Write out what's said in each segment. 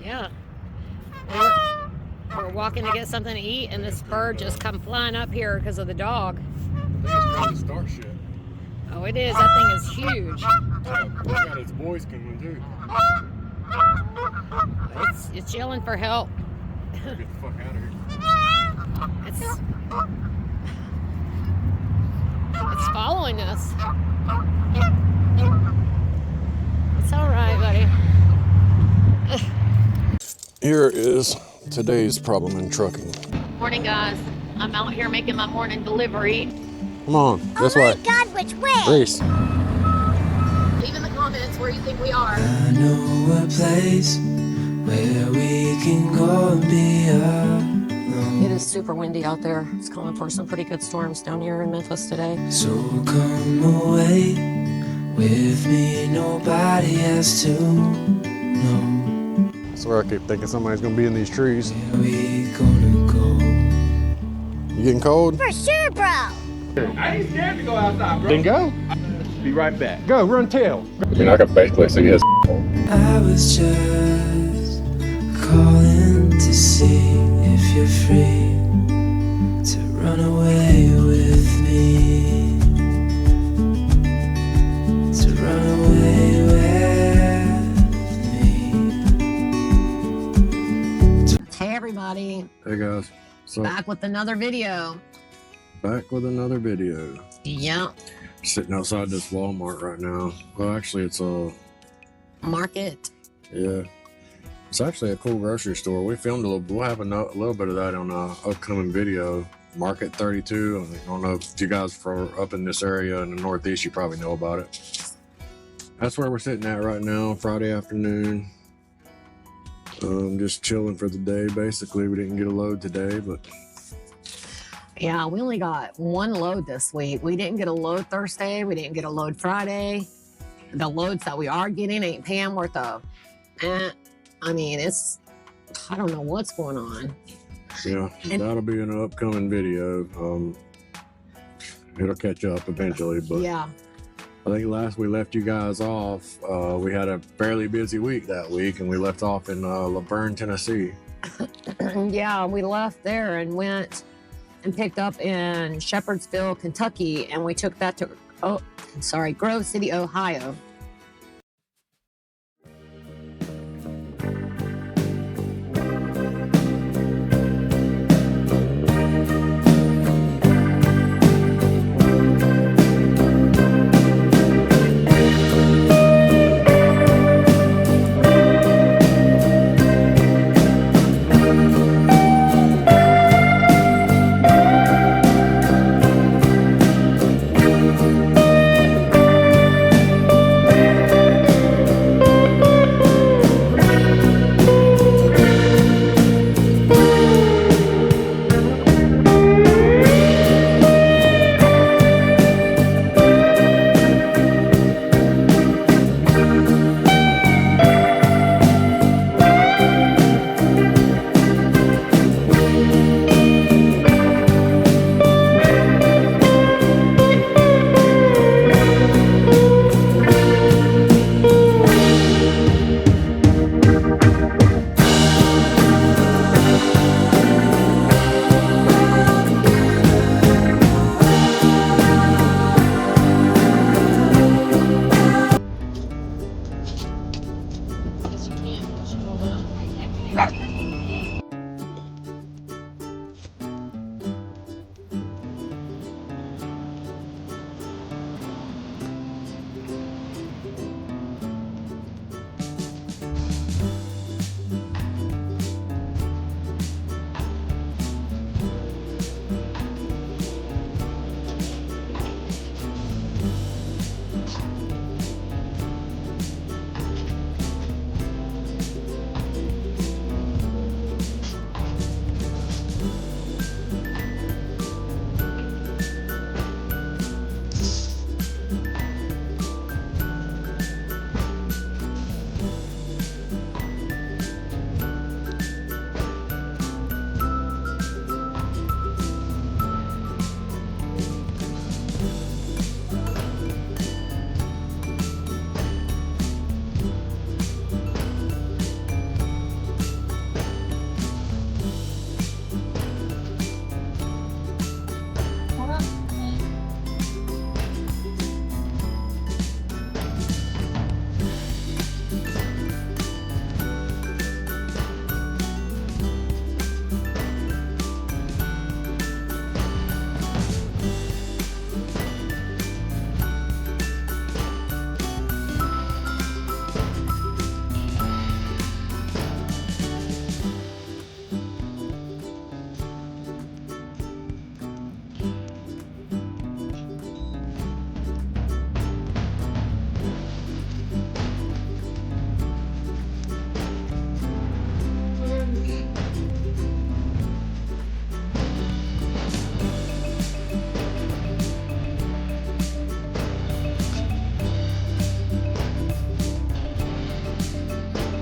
Yeah. We're walking to get something to eat, and this bird just come flying up here because of the dog. I think it's trying to start shit. Oh, it is. That thing is huge. Oh, it got its boys coming too. It's yelling for help. Get the fuck out of here. It's following us. It's all right, buddy. Here is today's problem in trucking. Morning, guys. I'm out here making my morning delivery. Come on, this way. Oh my God, which way? Reese. Leave in the comments where you think we are. I know a place where we can go and be alone. It is super windy out there. It's calling for some pretty good storms down here in Memphis today. So come away with me, nobody has to know. I swear I keep thinking somebody's gonna be in these trees. Where we gonna go? You getting cold? For sure, bro. I ain't scared to go outside, bro. Then go. Be right back. Go, run tail. I mean, I could basically see his. I was just calling to see if you're free to run away with me. To run away with me. Hey, everybody. Hey guys. So Back with another video. back with another video. Yeah. Sitting outside this Walmart right now. Well, actually, it's a Market. yeah. It's actually a cool grocery store. We filmed a little. We'll have a little bit of that on an upcoming video. Market 32. I don't know if you guys from up in this area in the Northeast, you probably know about it. That's where we're sitting at right now, Friday afternoon. Just chilling for the day. Basically, we didn't get a load today, but Yeah, we only got one load this week. We didn't get a load Thursday. We didn't get a load Friday. The loads that we are getting ain't paying worth of. I mean, I don't know what's going on. yeah, that'll be in an upcoming video. It'll catch up eventually, but Yeah. I think last we left you guys off, we had a fairly busy week that week, and we left off in Laverne, Tennessee. Yeah, we left there and went and picked up in Shepherdsville, Kentucky, and we took that to, Grove City, Ohio.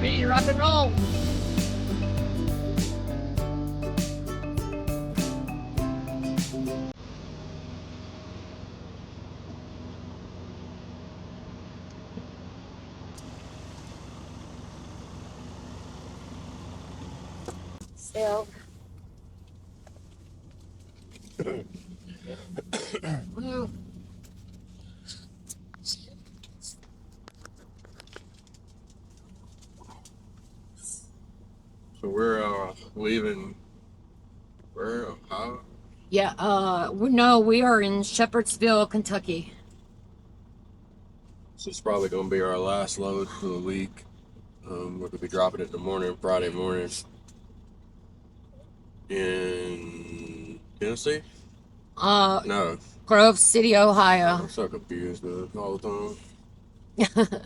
Ready to rock and roll. Still. Woo. So we're leaving. Where? Ohio? Yeah, we are in Shepherdsville, Kentucky. This is probably going to be our last load for the week. We're going to be dropping it in the morning, Friday morning. In Tennessee? No. Grove City, Ohio. I'm so confused all the time.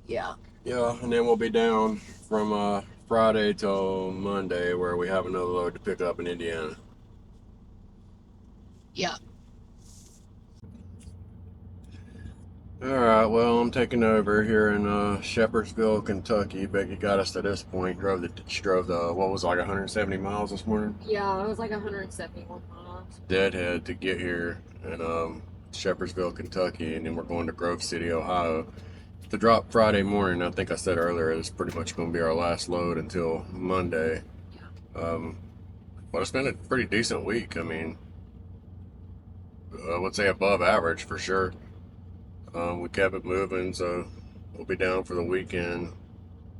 Yeah. Yeah, and then we'll be down from Friday till Monday, where we have another load to pick up in Indiana. Yeah. All right, well, I'm taking over here in Shepherdsville, Kentucky. Becky got us to this point. Drove the what was it, like 170 miles this morning? Yeah, it was like 171 miles. Deadhead to get here in Shepherdsville, Kentucky, and then we're going to Grove City, Ohio. To drop Friday morning. I think I said earlier it's pretty much going to be our last load until Monday. But it's been a pretty decent week. I mean, I would say above average for sure. We kept it moving, so we'll be down for the weekend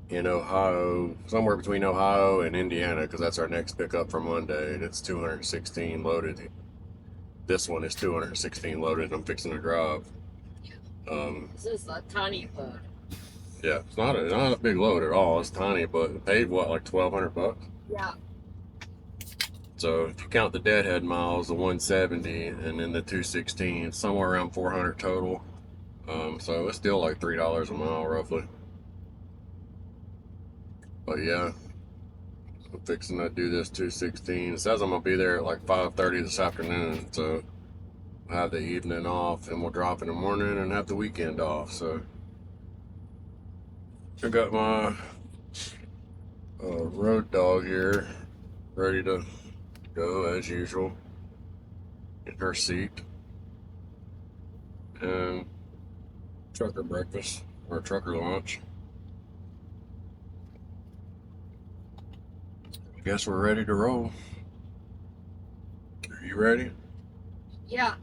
in Ohio, somewhere between Ohio and Indiana, because that's our next pickup for Monday. It's 216 loaded. This one is 216 loaded. I'm fixing to drive. This is a tiny load. Yeah, it's not a big load at all. It's tiny, but it paid what, like $1,200? Yeah. So if you count the deadhead miles, the 170 and then the 216, it's somewhere around 400 total. So it's still like $3 a mile roughly. But yeah, I'm fixing to do this 216. It says I'm gonna be there at like 5:30 this afternoon, so I'll have the evening off and we'll drop in the morning and have the weekend off. So I got my road dog here ready to go as usual in her seat. And trucker breakfast or trucker lunch. I guess we're ready to roll. Are you ready? Yeah.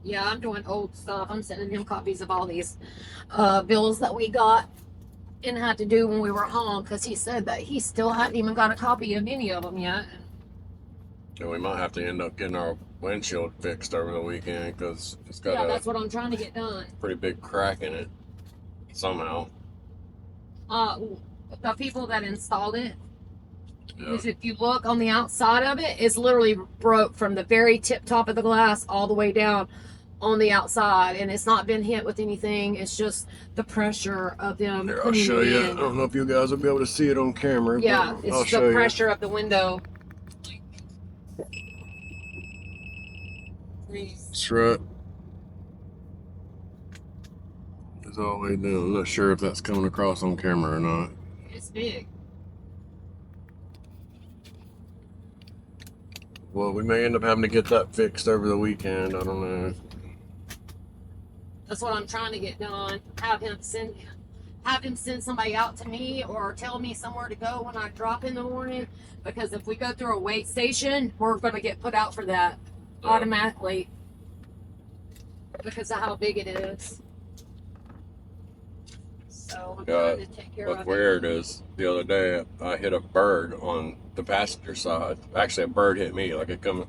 Yeah, I'm doing old stuff. I'm sending him copies of all these bills that we got and had to do when we were home, because he said that he still hadn't even got a copy of any of them yet. And we might have to end up getting our windshield fixed over the weekend because it's got that's what I'm trying to get done. pretty big crack in it somehow. The people that installed it, because if you look on the outside of it, it's literally broke from the very tip top of the glass all the way down on the outside, and it's not been hit with anything. It's just the pressure of them Here, I'll putting show it you. in. I don't know if you guys will be able to see it on camera. Yeah, but I'll it's show the pressure of the window. Strut is all the way down. I'm not sure if that's coming across on camera or not. It's big. Well, we may end up having to get that fixed over the weekend. I don't know. That's what I'm trying to get done. Have him send somebody out to me, or tell me somewhere to go when I drop in the morning. Because if we go through a wait station, we're going to get put out for that automatically because of how big it is. So I'm trying to take care of What's it. weird is the other day I hit a bird on the passenger side. Actually, a bird hit me. Like it come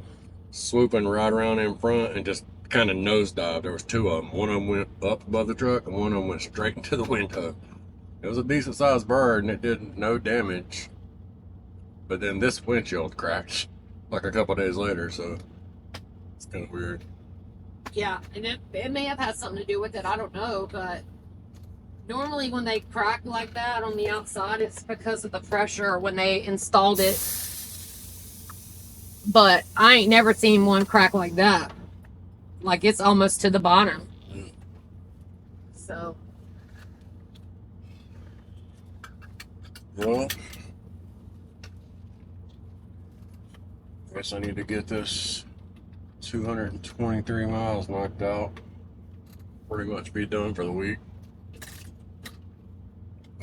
swooping right around in front and just kind of nosedived. There was two of them. One of them went up above the truck and one of them went straight into the window. It was a decent sized bird and it did no damage. But then this windshield cracked like a couple days later, so it's kind of weird. Yeah, and it may have had something to do with it. I don't know, but normally when they crack like that on the outside, it's because of the pressure when they installed it. But I ain't never seen one crack like that. Like it's almost to the bottom. So Well, I guess I need to get this 223 miles knocked out. Pretty much be done for the week.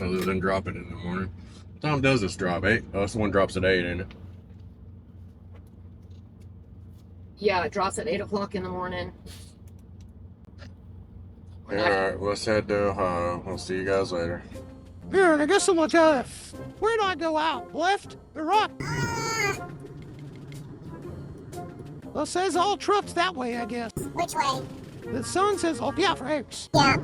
Other than dropping in the morning. What time does this drop? 8? Oh, this one drops at 8, ain't it? Yeah, it drops at 8 o'clock in the morning. Alright, let's head to Ohio. We'll see you guys later. Here, I guess I'm gonna where do I go out? Left or right? Well, it says all trucks that way, I guess. Which way? The sun says, oh, yeah, for X. Yeah.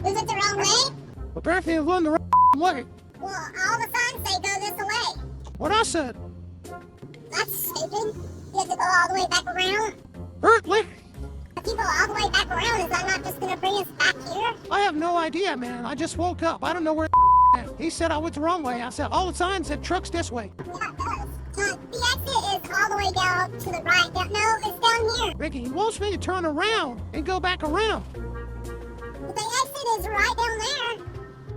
Is it the wrong way? Apparently it went the right way. Well, all the signs say go this way. What I said. That's stupid. You have to go all the way back around. Apparently, If you go all the way back around, is that not just going to bring us back here? I have no idea, man. I just woke up. I don't know where he said I went the wrong way. I said, all the signs said trucks this way. Yeah, it does. The exit is all the way down to the right. No, it's down here. Ricky, he wants me to turn around and go back around. But the exit is right down there.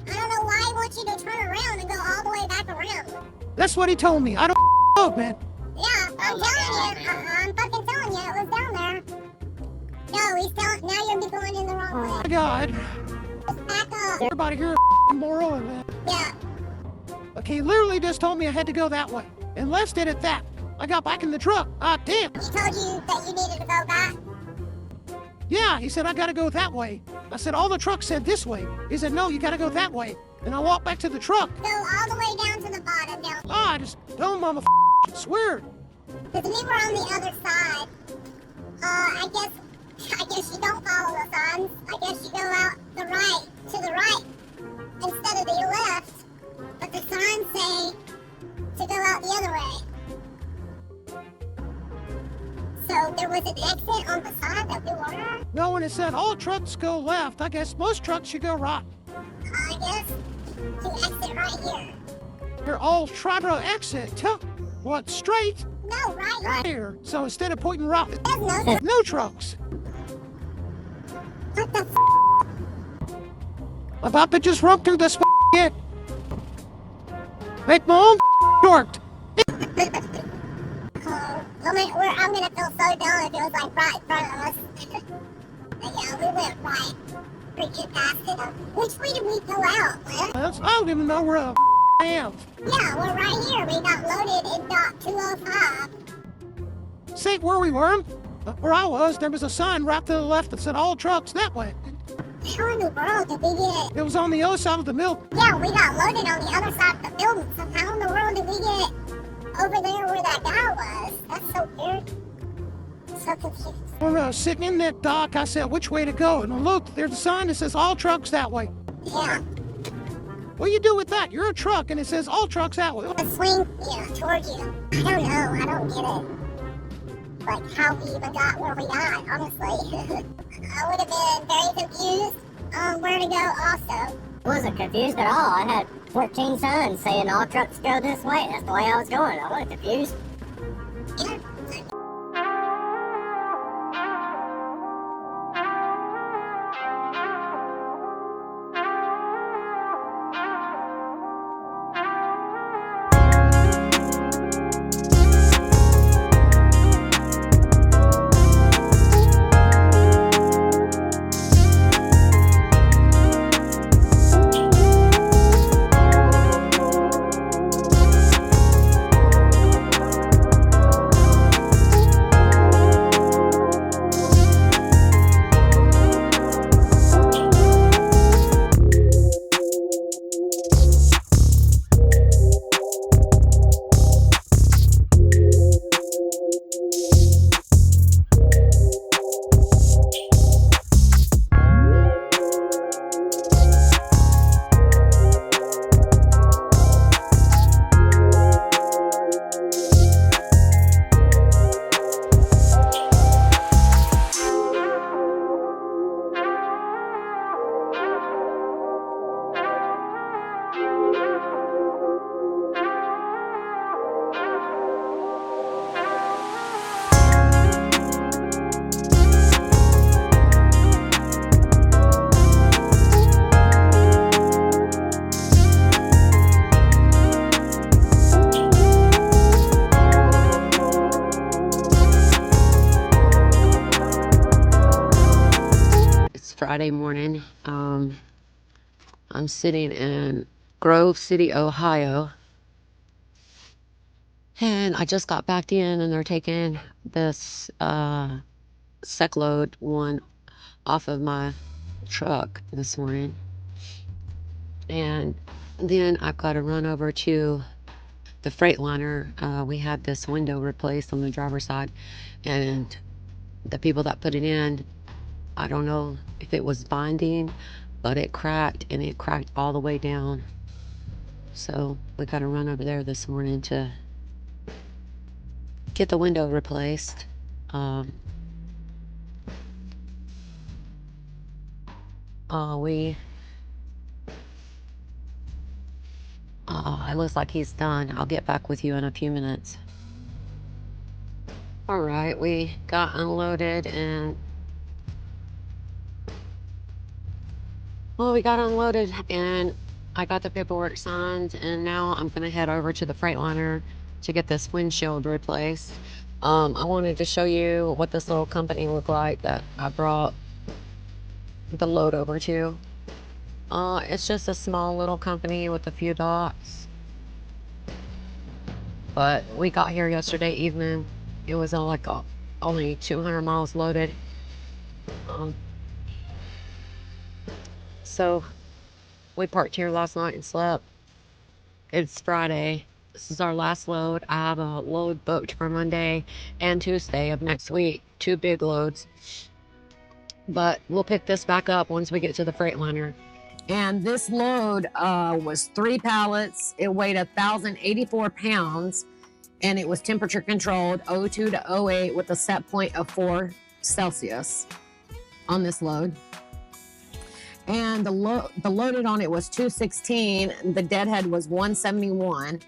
I don't know why he wants you to turn around and go all the way back around. That's what he told me. I don't know, man. Yeah, I'm telling you. I'm fucking telling you, it was down there. No, he's telling. Now you're going in the wrong Oh, way. my God. Just back up. Everybody here moral, man. Yeah. Okay, he literally just told me I had to go that way. And Les did it that. I got back in the truck. Ah, damn. He told you that you needed to go back. Yeah, he said, I gotta go that way. I said, all the trucks said this way. He said, no, you gotta go that way. And I walked back to the truck. Go all the way down to the bottom down. Ah, I just don't, mama, swear. Because we were on the other side. I guess you don't follow the signs. I guess you go out to the right, instead of the left. But the signs say to go out the other way. So there was an exit on the side that we were. No, and it said all trucks go left. I guess most trucks should go right. I guess to exit right here. They're all trying to exit. What, straight? No, right Here. So instead of pointing right, There's no. no trucks. What the f? I'm about to just run through this yet. Make my own short. I'm gonna feel so dumb if it was like right in front of us. But yeah, we went right. Freaking past it. Which way did we go out, Liz? I don't even know where the I am. Yeah, we're right here. We got loaded in dock 205. See where we were? Where I was, there was a sign right to the left that said all trucks that way. How in the world did we get? It was on the other side of the mill. Yeah, we got loaded on the other side of the building. So how in the world did we get over there where that guy was? That's so weird. So confused. When I was sitting in that dock, I said, which way to go? And I looked, there's a sign that says all trucks that way. Yeah. What do you do with that? You're a truck and it says all trucks that way. A swing, yeah, towards you. I don't know. I don't get it. Like how we even got where we got, honestly. I would have been very confused on where to go also. Wasn't confused at all. I had 14 signs saying all trucks go this way. That's the way I was going. I wasn't confused. Yeah. I'm sitting in Grove City, Ohio. And I just got back in and they're taking this sec load one off of my truck this morning. And then I've got to run over to the Freightliner. We had this window replaced on the driver's side, and the people that put it in, I don't know if it was binding, but it cracked, and it cracked all the way down. So we got to run over there this morning to get the window replaced. It looks like he's done. I'll get back with you in a few minutes. All right, we got unloaded and I got the paperwork signed, and now I'm gonna head over to the Freightliner to get this windshield replaced. I wanted to show you what this little company looked like that I brought the load over to. It's just a small little company with a few docks. But we got here yesterday evening. It was only 200 miles loaded. So we parked here last night and slept. It's Friday. This is our last load. I have a load booked for Monday and Tuesday of next week. 2 big loads. But we'll pick this back up once we get to the Freightliner. And this load was 3 pallets. It weighed 1,084 pounds, and it was temperature controlled 02 to 08 with a set point of 4 Celsius on this load. And the loaded on it was 216. The deadhead was 171.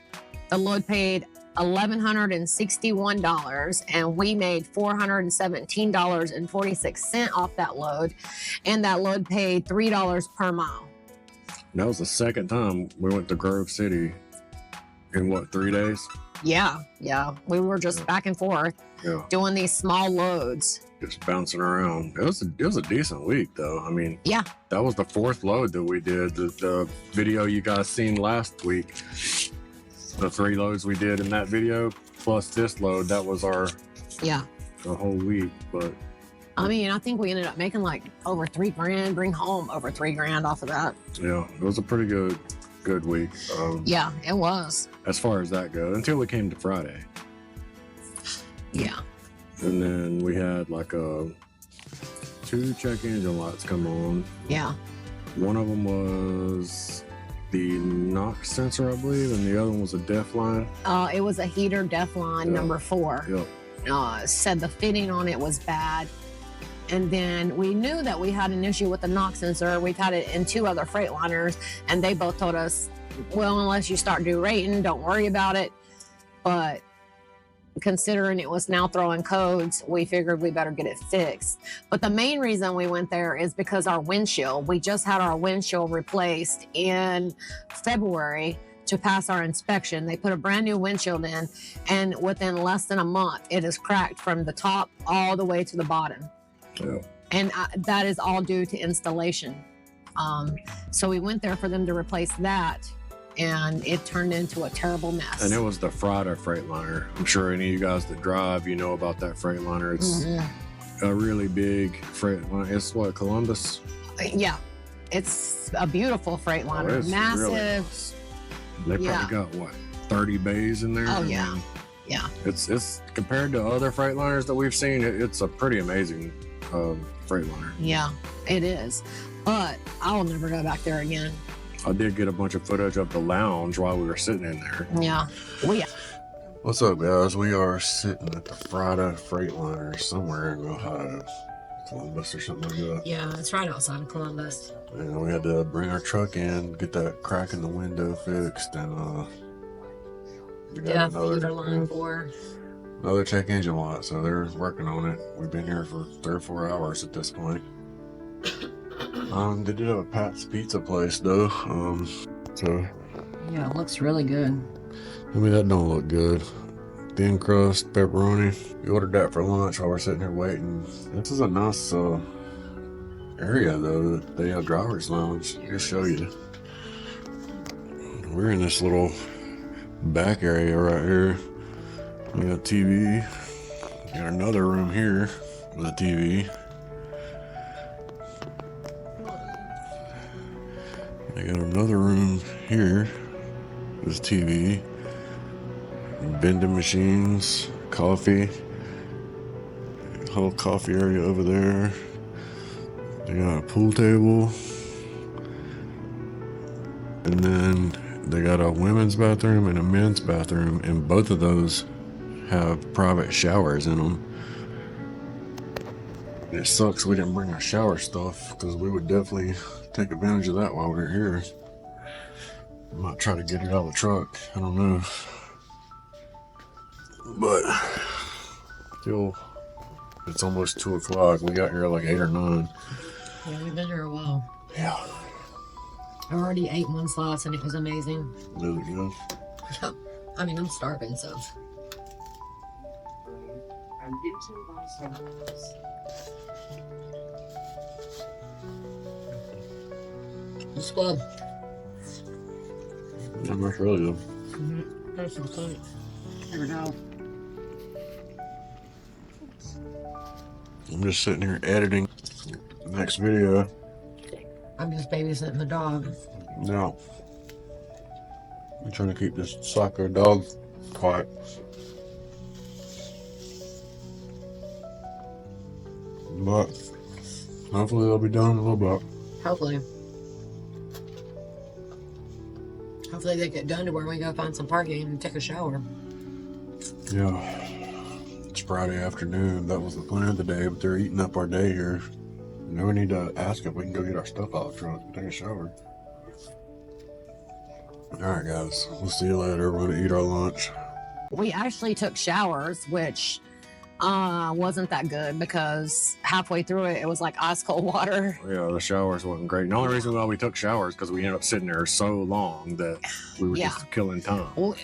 The load paid $1,161, and we made $417.46 off that load, and that load paid $3 per mile. That was the second time we went to Grove City in what, 3 days? Yeah. We were just back and forth doing these small loads. Just bouncing around. It was a decent week though. I mean, yeah, that was the 4th load that we did. The video you guys seen last week, the 3 loads we did in that video plus this load, that was our the whole week. But I mean, I think we ended up making like over $3,000, bring home over $3,000 off of that. Yeah, it was a pretty good week. Yeah, it was. As far as that goes, until we came to Friday. Yeah. And then we had like 2 check engine lights come on. Yeah. One of them was the knock sensor, I believe, and the other one was a def line. It was a heater def line number 4. Yep. Said the fitting on it was bad. And then we knew that we had an issue with the knock sensor. We've had it in 2 other Freightliners, and they both told us, well, unless you start derating, don't worry about it. But considering it was now throwing codes, we figured we better get it fixed. But the main reason we went there is because our windshield, we just had our windshield replaced in February to pass our inspection. They put a brand new windshield in, and within less than a month, it is cracked from the top all the way to the bottom. Yeah. And that is all due to installation. So we went there for them to replace that, and it turned into a terrible mess. And it was the Friday Freightliner. I'm sure any of you guys that drive, you know about that Freightliner. It's a really big Freightliner. It's what, Columbus? Yeah, it's a beautiful Freightliner. Massive. Really nice. They probably got what, 30 bays in there? Oh yeah. Yeah. It's compared to other Freightliners that we've seen, it's a pretty amazing Freightliner. Yeah, it is. But I'll never go back there again. I did get a bunch of footage of the lounge while we were sitting in there. Yeah. What's up, guys? We are sitting at the Friday Freightliner somewhere in Ohio, Columbus or something like that. Yeah, it's right outside of Columbus. And we had to bring our truck in, get that crack in the window fixed, and we got another check engine light, so they're working on it. We've been here for 3 or 4 hours at this point. They did have a Pat's Pizza place though, so yeah, it looks really good. I mean, that don't look good. Thin crust, pepperoni. We ordered that for lunch while we're sitting here waiting. This is a nice area though. They have driver's lounge. I'll show you. We're in this little back area right here. We got TV. Got another room here with a TV. They got another room here with TV. Vending machines, coffee. Whole coffee area over there. They got a pool table. And then they got a women's bathroom and a men's bathroom, and both of those have private showers in them. It sucks we didn't bring our shower stuff, because we would definitely take advantage of that while we're here. I might try to get it out of the truck. I don't know. But still, it's almost 2 o'clock. We got here like 8 or 9. Yeah, we've been here a while. Yeah. I already ate one slice and it was amazing. Really good. I mean, I'm starving, so. It's good. That works really good. There's some food. There we go. I'm just sitting here editing the next video. I'm just babysitting the dog. No. I'm trying to keep this soccer dog quiet. But hopefully they'll be done in a little bit. Hopefully. Hopefully they get done to where we go find some parking and take a shower. Yeah. It's Friday afternoon. That was the plan today, but they're eating up our day here. Now we need to ask if we can go get our stuff out of the truck and take a shower. Alright guys, we'll see you later. We're gonna eat our lunch. We actually took showers, which wasn't that good because halfway through it, it was like ice cold water. Yeah, the showers wasn't great. The only reason why we took showers because we ended up sitting there so long that we were just killing time. Well,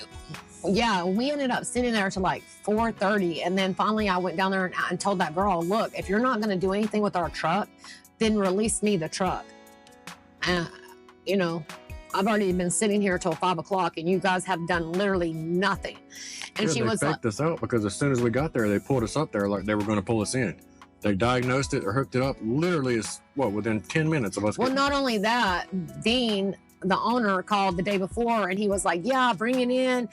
yeah, we ended up sitting there till like 4:30, and then finally I went down there and told that girl, look, if you're not going to do anything with our truck, then release me the truck. You know, I've already been sitting here till 5 o'clock, and you guys have done literally nothing. And Yeah, she they was faked us out because as soon as we got there, they pulled us up there like they were going to pull us in. They diagnosed it or hooked it up literally within 10 minutes of us. Well, not only that, Dean, the owner, called the day before and he was like, yeah, bring it in.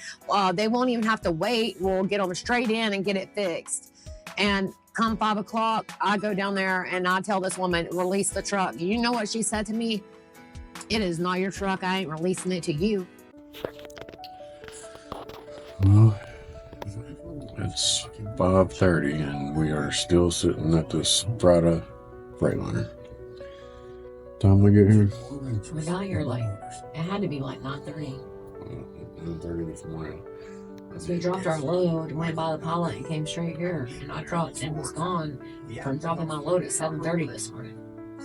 They won't even have to wait. We'll get them straight in and get it fixed. And come 5 o'clock, I go down there and I tell this woman, release the truck. You know what she said to me? It is not your truck. I ain't releasing it to you. Well, it's 5:30 and we are still sitting at this Friday Freightliner. Time we get here? We got here like, it had to be like 9:30. 9:30 this morning. So we dropped our load, went by the pilot and came straight here. And I dropped and was gone from dropping my load at 7:30 this morning.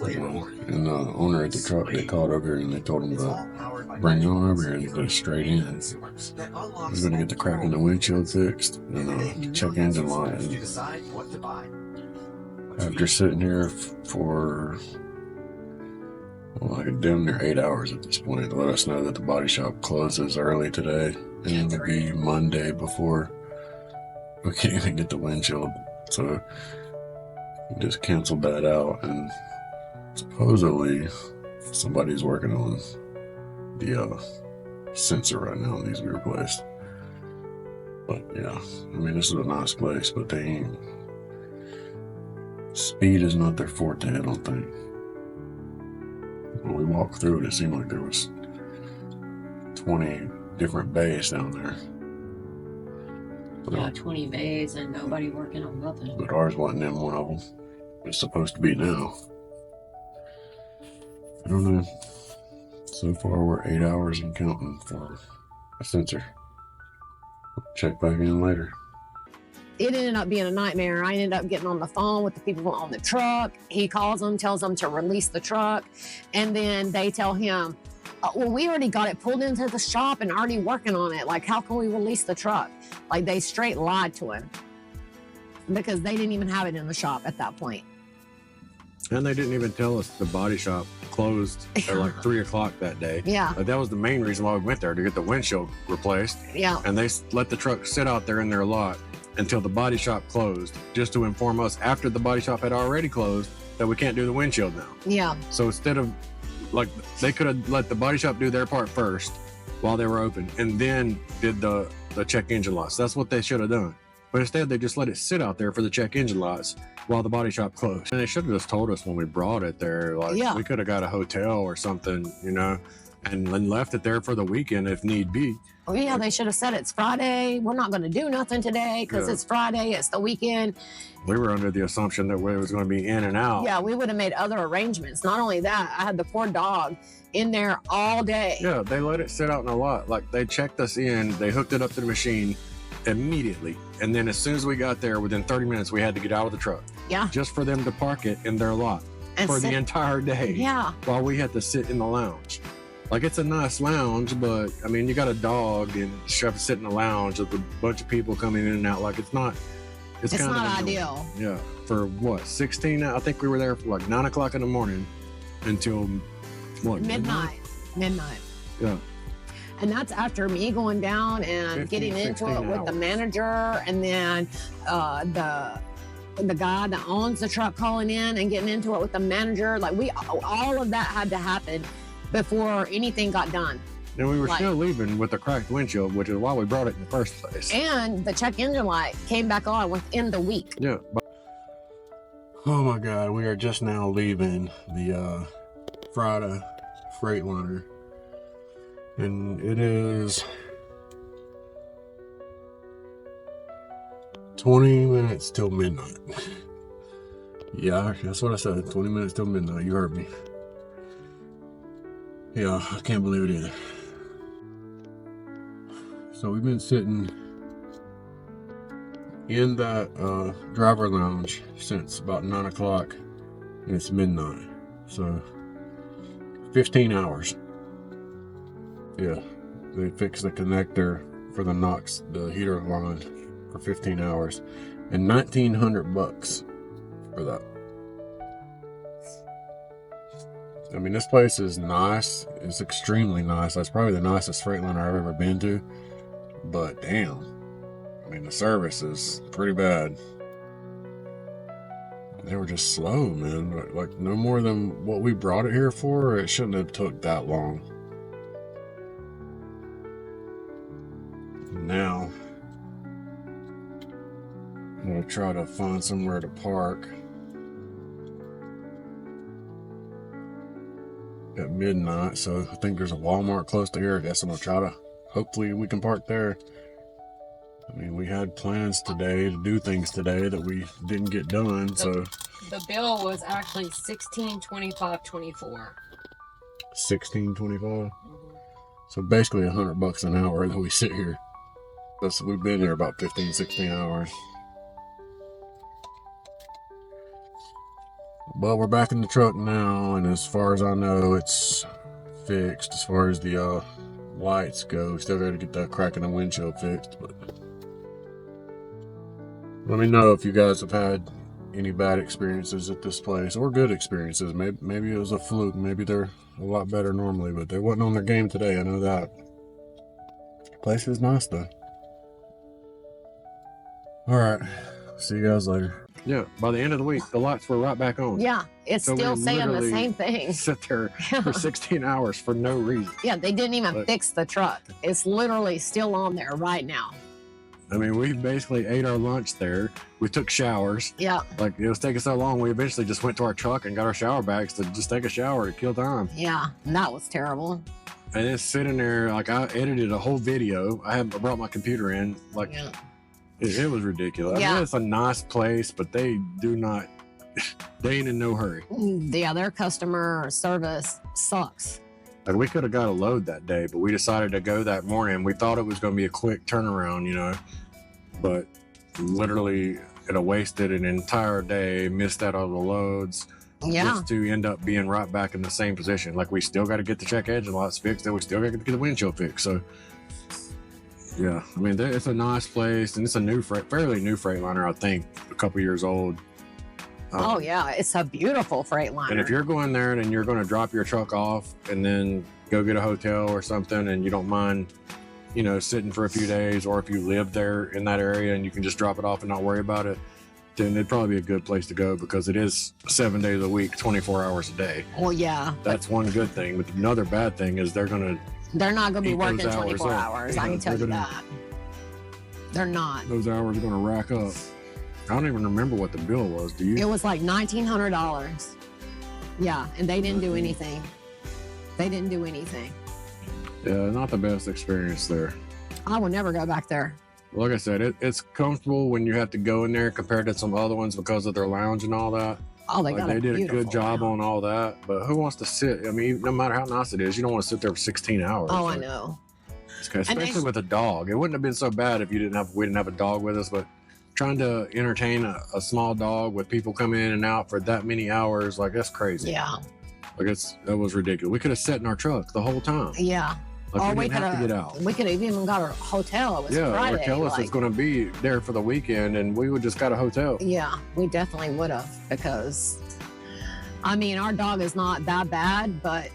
And the owner at the truck, they called over here and they told him to bring it on over here and go straight in. He's going to get the crack in the windshield fixed and check engine light. After sitting here for like damn near 8 hours at this point, to let us know that the body shop closes early today and it'll be Monday before we can even get the windshield. So we just canceled that out, and supposedly somebody's working on the sensor right now that needs to be replaced. But yeah, I mean, this is a nice place, but they ain't, speed is not their forte, I don't think. When we walked through it, it seemed like there was 20 different bays down there. Yeah, 20 bays and nobody working on nothing. But ours wasn't in one of them. It's supposed to be now. I don't know. So far, we're 8 hours and counting for a sensor. Check back in later. It ended up being a nightmare. I ended up getting on the phone with the people on the truck. He calls them, tells them to release the truck. And then they tell him, well, we already got it pulled into the shop and already working on it. Like, how can we release the truck? Like, they straight lied to him because they didn't even have it in the shop at that point. And they didn't even tell us the body shop closed at like 3 o'clock that day. Yeah. That was the main reason why we went there, to get the windshield replaced. Yeah. And they let the truck sit out there in their lot until the body shop closed, just to inform us after the body shop had already closed that we can't do the windshield now. Yeah. So instead of, like, they could have let the body shop do their part first while they were open and then did the check engine lights. That's what they should have done. But instead, they just let it sit out there for the check engine lights while the body shop closed. And they should have just told us when we brought it there, like, Yeah. we could have got a hotel or something, you know, and then left it there for the weekend if need be. Oh, yeah, they should have said it's Friday. We're not going to do nothing today because Yeah. it's Friday. It's the weekend. We were under the assumption that it was going to be in and out. Yeah, we would have made other arrangements. Not only that, I had the poor dog in there all day. Yeah, they let it sit out in a lot. Like, they checked us in, they hooked it up to the machine immediately. And then as soon as we got there, within 30 minutes, we had to get out of the truck. Yeah. Just for them to park it in their lot And for sit- the entire day. Yeah. While we had to sit in the lounge. Like, it's a nice lounge, but I mean, you got a dog and you have to sit in the lounge with a bunch of people coming in and out. Like, it's not It's kind not of annoying. ideal. Yeah. For what, 16? I think we were there for like 9 o'clock in the morning until what? Midnight. Yeah. And that's after me going down and 15, getting into 16 it with the hours. manager, and then the guy that owns the truck calling in and getting into it with the manager. Like, all of that had to happen before anything got done. And we were Like- still leaving with a cracked windshield, which is why we brought it in the first place. And the check engine light came back on within the week. Yeah. Oh my God, we are just now leaving the Friday Freightliner. And it is 20 minutes till midnight. Yeah, that's what I said. 20 minutes till midnight. You heard me. Yeah, I can't believe it either. So we've been sitting in that driver lounge since about 9 o'clock, and it's midnight. So 15 hours. Yeah, they fixed the connector for the NOx, the heater line, for 15 hours, and $1,900 for that. I mean, this place is nice. It's extremely nice. That's probably the nicest Freightliner I've ever been to. But damn, I mean, the service is pretty bad. They were just slow, man. Like, no more than what we brought it here for. It shouldn't have took that long. Now, I'm gonna try to find somewhere to park at midnight. So I think there's a Walmart close to here. I guess I'm gonna try to, hopefully we can park there. I mean, we had plans today to do things today that we didn't get done. So The bill was actually $16.25.24. $16.25. So basically $100 an hour that we sit here. So we've been here about 15, 16 hours. But we're back in the truck now, and as far as I know, it's fixed. As far as the lights go, we still got to get that crack in the windshield fixed. But let me know if you guys have had any bad experiences at this place, or good experiences. Maybe it was a fluke. Maybe they're a lot better normally, but they wasn't on their game today. I know that. The place is nice though. All right, see you guys later. Yeah, by the end of the week, the lights were right back on. Yeah, it's So we still saying the literally same thing. Sit there for 16 hours for no reason. Yeah, they didn't even But- fix the truck. It's literally still on there right now. I mean, we basically ate our lunch there. We took showers. Yeah, Like, it was taking so long, we eventually just went to our truck and got our shower bags to just take a shower to kill time. yeah, that was terrible. And then sitting there, like, I edited a whole video. I brought my computer in. Like, Yeah. it was ridiculous. I Yeah. mean, it's a nice place, but they do not, they ain't in no hurry. Yeah, their customer service sucks. Like, we could have got a load that day, but we decided to go that morning. We thought it was going to be a quick turnaround, you know, but literally it wasted an entire day, missed out on the loads, Yeah, just to end up being right back in the same position. Like, we still got to get the check engine lights fixed, and we still got to get the windshield fixed. So, yeah, I mean, it's a nice place, and it's a fairly new Freightliner, I think, a couple years old. Oh yeah, it's a beautiful Freightliner. And if you're going there and you're going to drop your truck off and then go get a hotel or something, and you don't mind, you know, sitting for a few days, or if you live there in that area and you can just drop it off and not worry about it, then it'd probably be a good place to go, because it is 7 days a week, 24 hours a day. Well, yeah. That's one good thing. But another bad thing is they're not going to be working 24 hours. I can tell you that. They're not. Those hours are going to rack up. I don't even remember what the bill was. Do you? It was like $1,900. Yeah, and they didn't do anything. They didn't do anything. Yeah, not the best experience there. I will never go back there. Like I said, it's comfortable when you have to go in there compared to some other ones because of their lounge and all that. Oh, they did a good job on all that. But who wants to sit? I mean, no matter how nice it is, you don't want to sit there for 16 hours. Oh, I know. Especially with a dog. It wouldn't have been so bad if we didn't have a dog with us, but trying to entertain a small dog with people coming in and out for that many hours, like, that's crazy. Yeah. Like, that was ridiculous. We could have sat in our truck the whole time. Yeah. Like, we didn't have to get out. We could have even got a hotel. It was Friday. Or tell us it's going to be there for the weekend, and we would just got a hotel. Yeah, we definitely would have, because, I mean, our dog is not that bad, but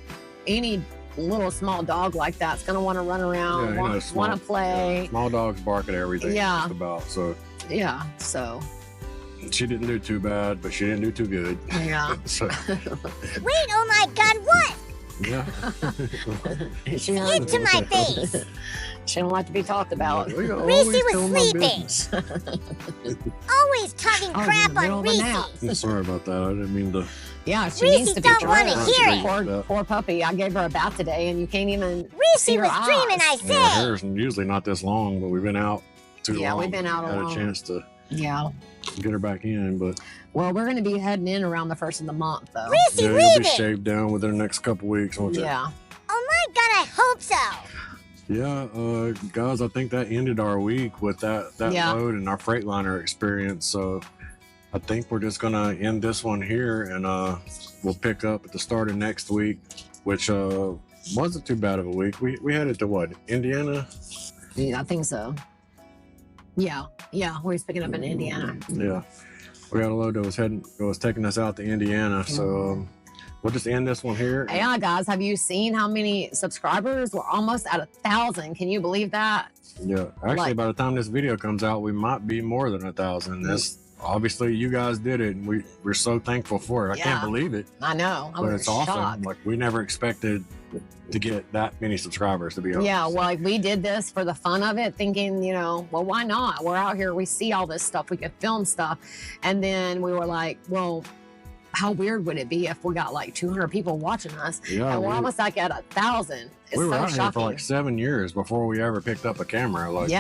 any little small dog like that's going to want to run around, want to play. Yeah, small dogs bark at everything. Yeah. Just about, so. Yeah, so. She didn't do too bad, but she didn't do too good. Yeah. So. Wait, oh my God, what? Yeah. Into my face. She don't like to be talked about. Reesey was sleeping. Always talking crap on Reesey. Sorry about that. I didn't mean to. Yeah, she Reesey needs to be don't want to hear it. Poor puppy. I gave her a bath today, and you can't even Reesey see her was eyes. dreaming, I Her said. hair's usually not this long, but we've been out too long. Yeah, we've been out a Had long. a chance to get her back in, but. Well, we're going to be heading in around the first of the month, though. Reesey, Yeah, read you'll be it. shaved down within the next couple weeks, won't you? Yeah. Oh my God, I hope so. Yeah, guys, I think that ended our week with that load and our Freightliner experience. So I think we're just gonna end this one here, and we'll pick up at the start of next week, which wasn't too bad of a week. We headed to what, Indiana? Yeah, I think so. Yeah, we was picking up in Indiana. Yeah, we got a load that was taking us out to Indiana. So we'll just end this one here. Yeah, guys, have you seen how many subscribers? We're almost at 1,000. Can you believe that? Yeah, actually, by the time this video comes out, we might be more than 1,000. That's obviously you guys did it, and we're so thankful for it. I can't believe it. I know. But it's awesome. Like, we never expected to get that many subscribers, to be honest. Yeah, well, like, we did this for the fun of it, thinking, well, why not? We're out here, we see all this stuff, we could film stuff. And then we were like, well, how weird would it be if we got like 200 people watching us? Yeah, and we're almost like at 1,000. It's we were so out shocking. here for like 7 years before we ever picked up a camera. Like,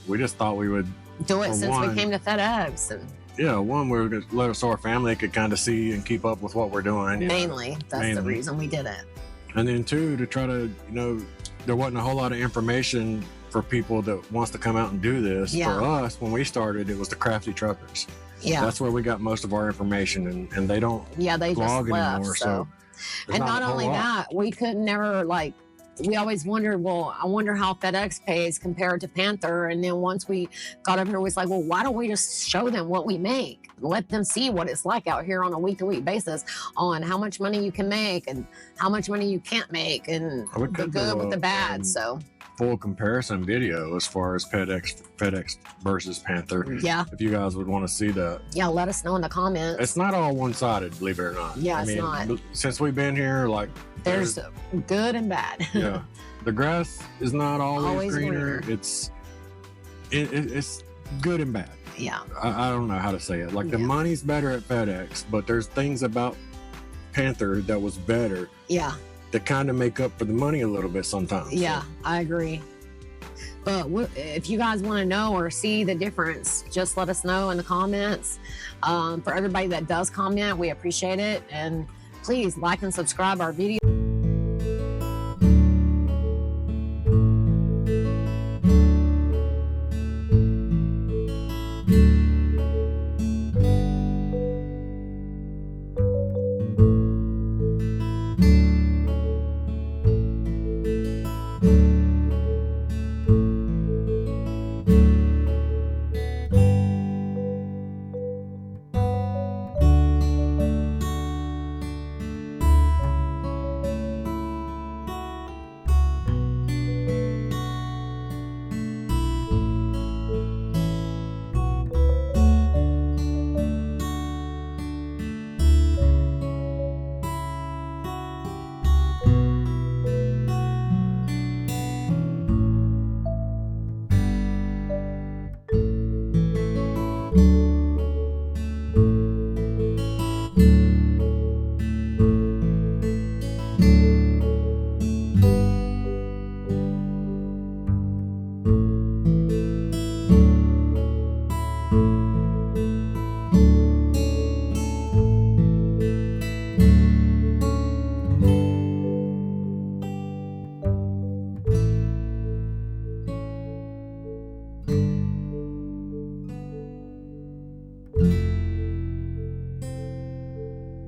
we just thought we would do it since we came to FedEx. And one, we were going to let us so our family could kind of see and keep up with what we're doing. Mainly, that's the reason we did it. And then two, to try to, there wasn't a whole lot of information for people that wants to come out and do this. Yeah. For us, when we started, it was the Crafty Truckers. Yeah. That's where we got most of our information, and they don't they blog just left, anymore. So and not only that, we could never we always wondered, well, I wonder how FedEx pays compared to Panther. And then once we got up here, we was like, well, why don't we just show them what we make? Let them see what it's like out here on a week-to-week basis on how much money you can make and how much money you can't make, and the good with the bad. So full comparison video as far as FedEx versus Panther. Yeah. If you guys would want to see that. Yeah, let us know in the comments. It's not all one-sided, believe it or not. Yeah, it's not. Since we've been here, there's good and bad. Yeah. The grass is not always greener. greener. It's good and bad. Yeah. I don't know how to say it. Like, the money's better at FedEx, but there's things about Panther that was better. Yeah. That kind of make up for the money a little bit sometimes. Yeah, so. I agree. But if you guys want to know or see the difference, just let us know in the comments. For everybody that does comment, we appreciate it. And please like and subscribe our video.